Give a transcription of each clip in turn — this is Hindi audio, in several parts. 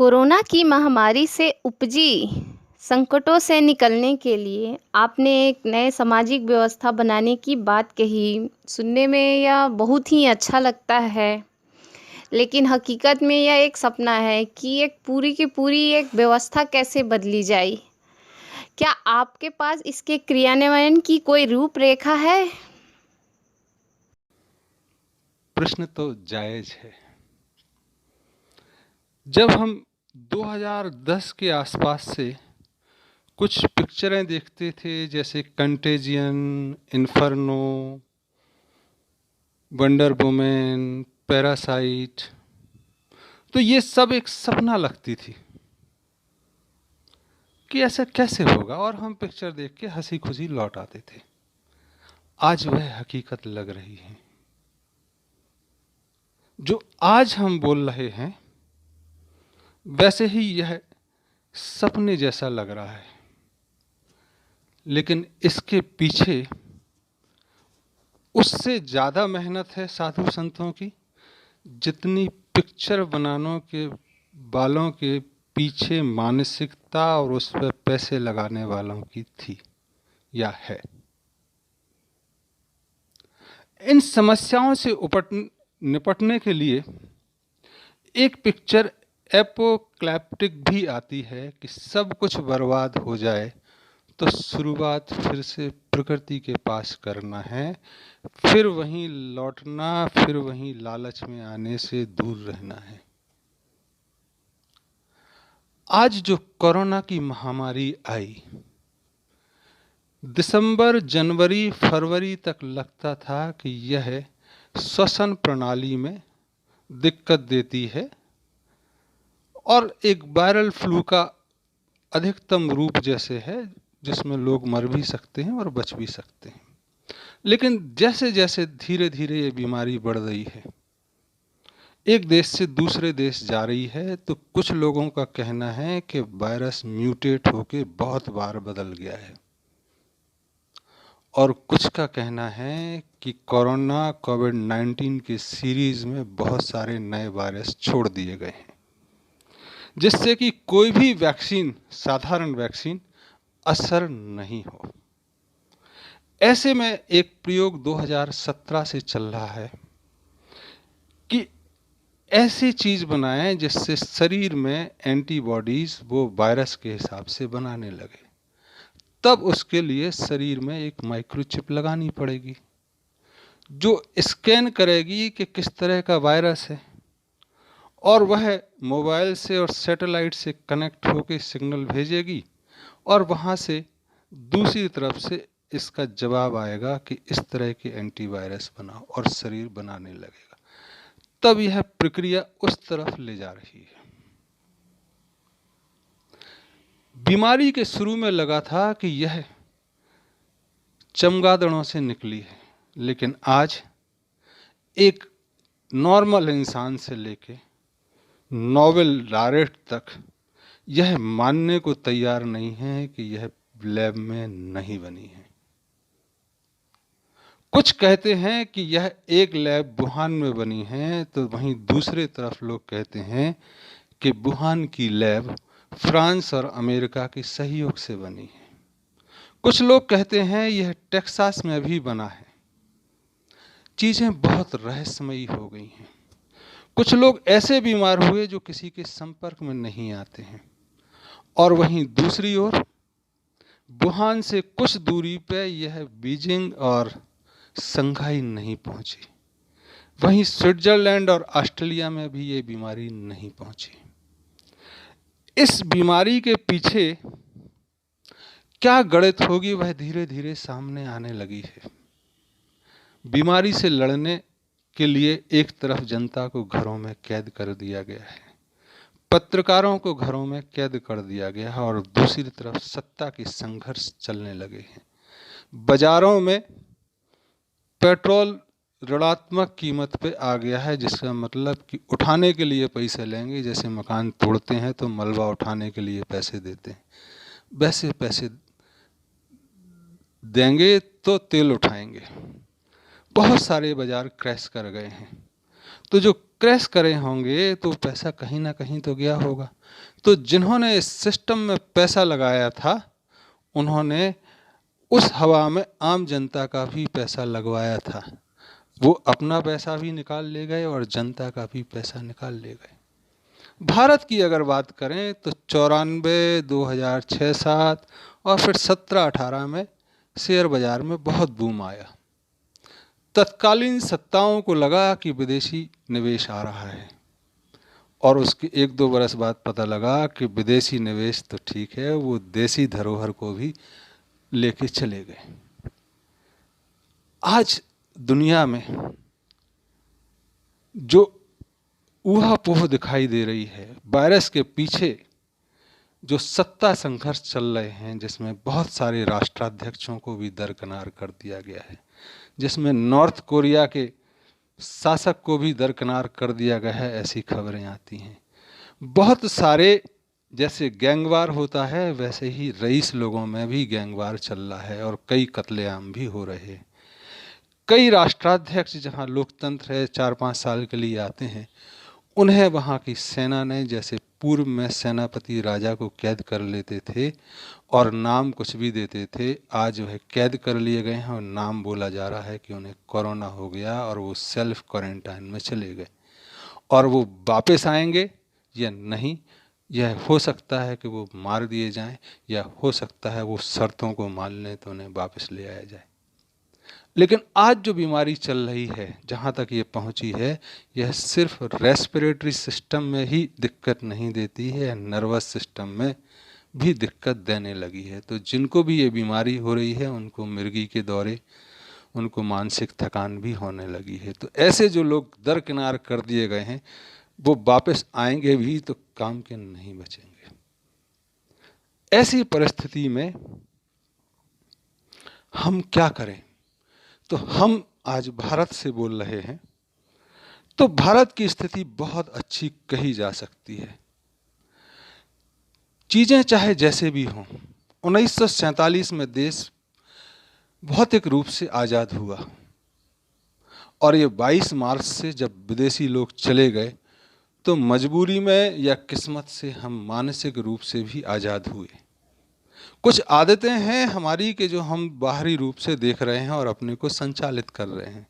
कोरोना की महामारी से उपजी संकटों से निकलने के लिए आपने एक नए सामाजिक व्यवस्था बनाने की बात कही। सुनने में यह बहुत ही अच्छा लगता है, लेकिन हकीकत में यह एक सपना है कि एक पूरी की पूरी एक व्यवस्था कैसे बदली जाए। क्या आपके पास इसके क्रियान्वयन की कोई रूपरेखा है? प्रश्न तो जायज है। जब हम 2010 के आसपास से कुछ पिक्चरें देखते थे, जैसे contagion, inferno, wonder women, parasite, तो ये सब एक सपना लगती थी कि ऐसा कैसे होगा, और हम पिक्चर देख के हंसी खुशी लौट आते थे। आज वह हकीकत लग रही है। जो आज हम बोल रहे हैं वैसे ही यह सपने जैसा लग रहा है, लेकिन इसके पीछे उससे ज़्यादा मेहनत है साधु संतों की, जितनी पिक्चर बनाने के वालों के पीछे मानसिकता और उस पर पैसे लगाने वालों की थी या है। इन समस्याओं से निपटने के लिए एक पिक्चर एपोकैलिप्टिक भी आती है कि सब कुछ बर्बाद हो जाए तो शुरुआत फिर से प्रकृति के पास करना है, फिर वहीं लौटना, फिर वहीं लालच में आने से दूर रहना है। आज जो कोरोना की महामारी आई, दिसंबर, जनवरी, फरवरी तक लगता था कि यह श्वसन प्रणाली में दिक्कत देती है और एक वायरल फ्लू का अधिकतम रूप जैसे है, जिसमें लोग मर भी सकते हैं और बच भी सकते हैं। लेकिन जैसे जैसे धीरे धीरे ये बीमारी बढ़ रही है, एक देश से दूसरे देश जा रही है, तो कुछ लोगों का कहना है कि वायरस म्यूटेट होके बहुत बार बदल गया है, और कुछ का कहना है कि कोरोना कोविड-19 की सीरीज में बहुत सारे नए वायरस छोड़ दिए गए हैं, जिससे कि कोई भी वैक्सीन, साधारण वैक्सीन असर नहीं हो। ऐसे में एक प्रयोग 2017 से चल रहा है कि ऐसी चीज बनाएं जिससे शरीर में एंटीबॉडीज वो वायरस के हिसाब से बनाने लगे। तब उसके लिए शरीर में एक माइक्रोचिप लगानी पड़ेगी जो स्कैन करेगी कि किस तरह का वायरस है, और वह मोबाइल से और सैटेलाइट से कनेक्ट होकर सिग्नल भेजेगी, और वहाँ से दूसरी तरफ से इसका जवाब आएगा कि इस तरह के एंटीवायरस बनाओ, और शरीर बनाने लगेगा। तब यह प्रक्रिया उस तरफ ले जा रही है। बीमारी के शुरू में लगा था कि यह चमगादड़ों से निकली है, लेकिन आज एक नॉर्मल इंसान से लेके नोबेल लॉरेट तक यह मानने को तैयार नहीं है कि यह लैब में नहीं बनी है। कुछ कहते हैं कि यह एक लैब वुहान में बनी है, तो वहीं दूसरे तरफ लोग कहते हैं कि वुहान की लैब फ्रांस और अमेरिका के सहयोग से बनी है। कुछ लोग कहते हैं यह टेक्सास में भी बना है। चीजें बहुत रहस्यमयी हो गई हैं। कुछ लोग ऐसे बीमार हुए जो किसी के संपर्क में नहीं आते हैं, और वहीं दूसरी ओर वुहान से कुछ दूरी पर यह बीजिंग और संघाई नहीं पहुंची। वहीं स्विट्जरलैंड और ऑस्ट्रेलिया में भी ये बीमारी नहीं पहुंची। इस बीमारी के पीछे क्या गणित होगी, वह धीरे धीरे सामने आने लगी है। बीमारी से लड़ने के लिए एक तरफ जनता को घरों में कैद कर दिया गया है, पत्रकारों को घरों में कैद कर दिया गया है, और दूसरी तरफ सत्ता के संघर्ष चलने लगे हैं। बाजारों में पेट्रोल ऋणात्मक कीमत पे आ गया है, जिसका मतलब कि उठाने के लिए पैसे लेंगे। जैसे मकान तोड़ते हैं तो मलबा उठाने के लिए पैसे देते हैं, वैसे पैसे देंगे तो तेल उठाएंगे। बहुत सारे बाजार क्रैश कर गए हैं। तो जो क्रैश करे होंगे तो पैसा कहीं ना कहीं तो गया होगा। तो जिन्होंने इस सिस्टम में पैसा लगाया था उन्होंने उस हवा में आम जनता का भी पैसा लगवाया था। वो अपना पैसा भी निकाल ले गए और जनता का भी पैसा निकाल ले गए। भारत की अगर बात करें तो 94, 2006-07 और फिर 17-18 में शेयर बाजार में बहुत बूम आया। तत्कालीन सत्ताओं को लगा कि विदेशी निवेश आ रहा है और उसके 1-2 बरस बाद पता लगा कि विदेशी निवेश तो ठीक है, वो देसी धरोहर को भी लेके चले गए। आज दुनिया में जो ऊहापोह दिखाई दे रही है, वायरस के पीछे जो सत्ता संघर्ष चल रहे हैं, जिसमें बहुत सारे राष्ट्राध्यक्षों को भी दरकिनार कर दिया गया है, जिसमें नॉर्थ कोरिया के शासक को भी दरकिनार कर दिया गया है, ऐसी खबरें आती हैं। बहुत सारे, जैसे गैंगवार होता है वैसे ही रईस लोगों में भी गैंगवार चल रहा है और कई कत्लेआम भी हो रहे हैं। कई राष्ट्राध्यक्ष जहां लोकतंत्र है 4-5 साल के लिए आते हैं, उन्हें वहाँ की सेना ने, जैसे पूर्व में सेनापति राजा को कैद कर लेते थे और नाम कुछ भी देते थे, आज वह कैद कर लिए गए हैं और नाम बोला जा रहा है कि उन्हें कोरोना हो गया और वो सेल्फ क्वारंटाइन में चले गए और वो वापस आएंगे या नहीं, यह हो सकता है कि वो मार दिए जाएं या हो सकता है वो शर्तों को मान लें तो उन्हें वापस ले आया जाए। लेकिन आज जो बीमारी चल रही है, जहाँ तक ये पहुँची है, यह सिर्फ रेस्पिरेटरी सिस्टम में ही दिक्कत नहीं देती है, नर्वस सिस्टम में भी दिक्कत देने लगी है। तो जिनको भी ये बीमारी हो रही है उनको मिर्गी के दौरे, उनको मानसिक थकान भी होने लगी है। तो ऐसे जो लोग दरकिनार कर दिए गए हैं वो वापस आएंगे भी तो काम के नहीं बचेंगे। ऐसी परिस्थिति में हम क्या करें? तो हम आज भारत से बोल रहे हैं, तो भारत की स्थिति बहुत अच्छी कही जा सकती है। चीजें चाहे जैसे भी हों, 1947 में देश भौतिक रूप से आज़ाद हुआ और ये 22 मार्च से जब विदेशी लोग चले गए तो मजबूरी में या किस्मत से हम मानसिक रूप से भी आज़ाद हुए। कुछ आदतें हैं हमारी कि जो हम बाहरी रूप से देख रहे हैं और अपने को संचालित कर रहे हैं,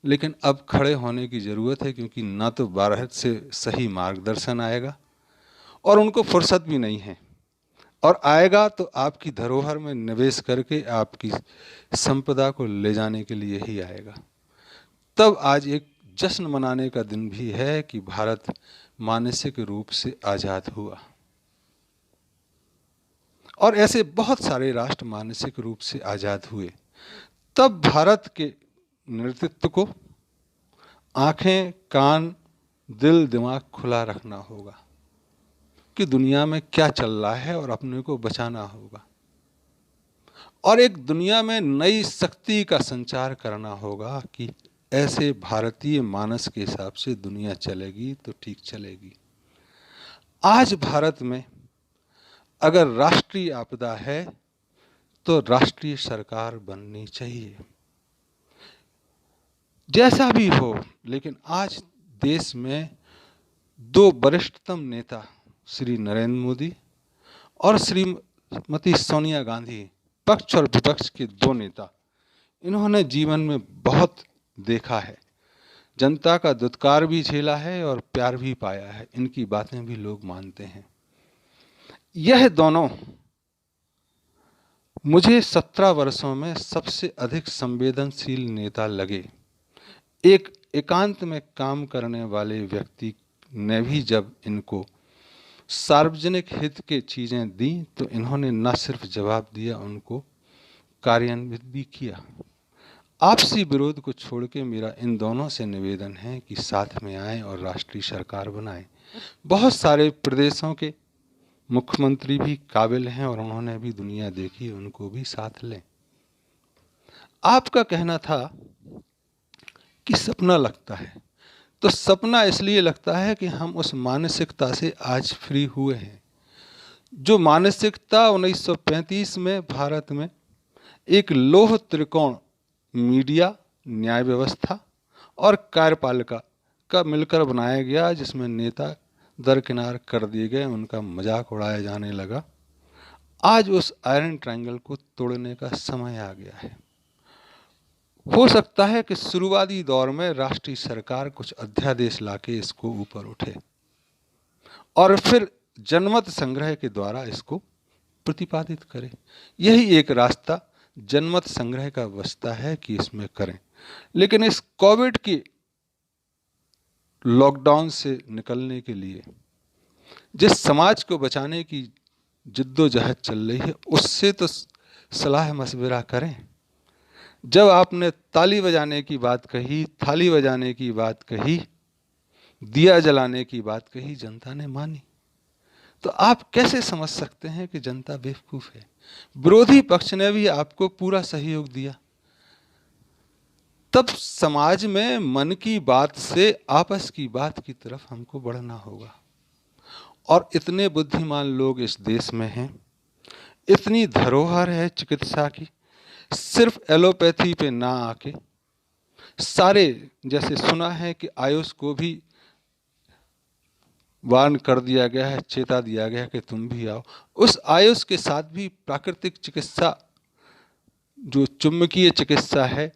लेकिन अब खड़े होने की ज़रूरत है, क्योंकि ना तो बाहर से सही मार्गदर्शन आएगा और उनको फुर्सत भी नहीं है, और आएगा तो आपकी धरोहर में निवेश करके आपकी संपदा को ले जाने के लिए ही आएगा। तब आज एक जश्न मनाने का दिन भी है कि भारत मानसिक रूप से आज़ाद हुआ और ऐसे बहुत सारे राष्ट्र मानसिक रूप से आज़ाद हुए। तब भारत के नेतृत्व को आंखें, कान, दिल, दिमाग खुला रखना होगा कि दुनिया में क्या चल रहा है और अपने को बचाना होगा, और एक दुनिया में नई शक्ति का संचार करना होगा कि ऐसे भारतीय मानस के हिसाब से दुनिया चलेगी तो ठीक चलेगी। आज भारत में अगर राष्ट्रीय आपदा है तो राष्ट्रीय सरकार बननी चाहिए, जैसा भी हो। लेकिन आज देश में 2 वरिष्ठतम नेता, श्री नरेंद्र मोदी और श्रीमती सोनिया गांधी, पक्ष और विपक्ष के 2 नेता, इन्होंने जीवन में बहुत देखा है, जनता का दुत्कार भी झेला है और प्यार भी पाया है, इनकी बातें भी लोग मानते हैं। यह दोनों मुझे 17 वर्षों में सबसे अधिक संवेदनशील नेता लगे। एक एकांत में काम करने वाले व्यक्ति ने भी जब इनको सार्वजनिक हित के चीज़ें दी तो इन्होंने न सिर्फ जवाब दिया, उनको कार्यान्वित भी किया। आपसी विरोध को छोड़ के मेरा इन दोनों से निवेदन है कि साथ में आएं और राष्ट्रीय सरकार बनाएं। बहुत सारे प्रदेशों के मुख्यमंत्री भी काबिल हैं और उन्होंने भी दुनिया देखी, उनको भी साथ लें। आपका कहना था कि सपना लगता है, तो सपना इसलिए लगता है कि हम उस मानसिकता से आज फ्री हुए हैं, जो मानसिकता 1935 में भारत में एक लोह त्रिकोण मीडिया, न्याय व्यवस्था और कार्यपालिका का मिलकर बनाया गया, जिसमें नेता दरकिनार कर दिए गए, उनका मजाक उड़ाया जाने लगा। आज उस आयरन ट्रायंगल को तोड़ने का समय आ गया है। हो सकता है कि शुरुआती दौर में राष्ट्रीय सरकार कुछ अध्यादेश लाके इसको ऊपर उठे और फिर जनमत संग्रह के द्वारा इसको प्रतिपादित करे। यही एक रास्ता जनमत संग्रह का बचता है कि इसमें करें। लेकिन इस कोविड की लॉकडाउन से निकलने के लिए जिस समाज को बचाने की जिद्दोजहद चल रही है, उससे तो सलाह मशविरा करें। जब आपने ताली बजाने की बात कही, थाली बजाने की बात कही, दिया जलाने की बात कही, जनता ने मानी, तो आप कैसे समझ सकते हैं कि जनता बेवकूफ है? विरोधी पक्ष ने भी आपको पूरा सहयोग दिया। तब समाज में मन की बात से आपस की बात की तरफ हमको बढ़ना होगा। और इतने बुद्धिमान लोग इस देश में हैं, इतनी धरोहर है चिकित्सा की, सिर्फ एलोपैथी पे ना आके सारे, जैसे सुना है कि आयुष को भी वार्न कर दिया गया है, चेता दिया गया है कि तुम भी आओ। उस आयुष के साथ भी प्राकृतिक चिकित्सा, जो चुंबकीय चिकित्सा है,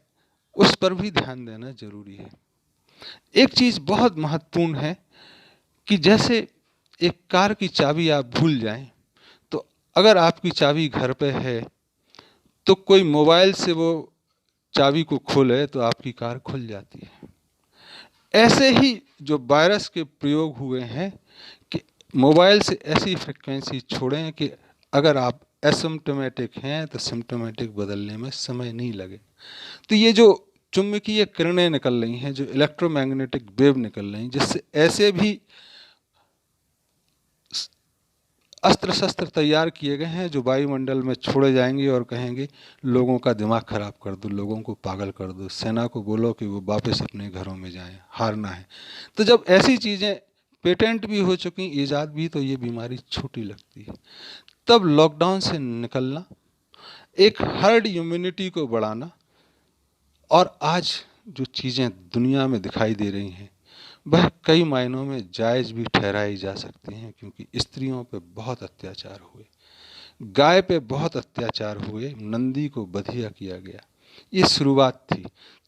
उस पर भी ध्यान देना जरूरी है। एक चीज बहुत महत्वपूर्ण है कि जैसे एक कार की चाबी आप भूल जाएं, तो अगर आपकी चाबी घर पे है तो कोई मोबाइल से वो चाबी को खोले तो आपकी कार खुल जाती है। ऐसे ही जो वायरस के प्रयोग हुए हैं कि मोबाइल से ऐसी फ्रिक्वेंसी छोड़ें कि अगर आप एसिम्प्टोमेटिक हैं तो सिम्प्टोमेटिक बदलने में समय नहीं लगे। तो ये जो चुंबकीय किरणें निकल रही हैं, जो इलेक्ट्रोमैग्नेटिक वेव निकल रही हैं, जिससे ऐसे भी अस्त्र शस्त्र तैयार किए गए हैं जो वायुमंडल में छोड़े जाएंगे और कहेंगे लोगों का दिमाग खराब कर दो, लोगों को पागल कर दो, सेना को बोलो कि वो वापस अपने घरों में जाएं, हारना है। तो जब ऐसी चीज़ें पेटेंट भी हो चुकी, ईजाद भी, तो ये बीमारी छोटी लगती है। तब लॉकडाउन से निकलना, एक हर्ड इम्यूनिटी को बढ़ाना, और आज जो चीज़ें दुनिया में दिखाई दे रही हैं वह कई मायनों में जायज़ भी ठहराई जा सकती हैं, क्योंकि स्त्रियों पे बहुत अत्याचार हुए, गाय पे बहुत अत्याचार हुए, नंदी को बधिया किया गया। ये शुरुआत थी।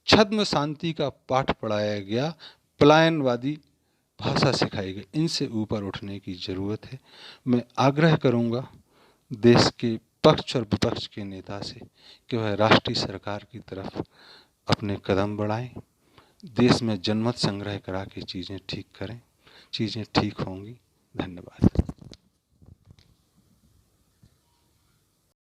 छद्म शांति का पाठ पढ़ाया गया, पलायनवादी भाषा सिखाई गई। इनसे ऊपर उठने की ज़रूरत है। मैं आग्रह करूँगा देश के पक्ष और विपक्ष के नेता से कि वह राष्ट्रीय सरकार की तरफ अपने कदम बढ़ाएं, देश में जनमत संग्रह करा के चीज़ें ठीक करें। चीज़ें ठीक होंगी। धन्यवाद।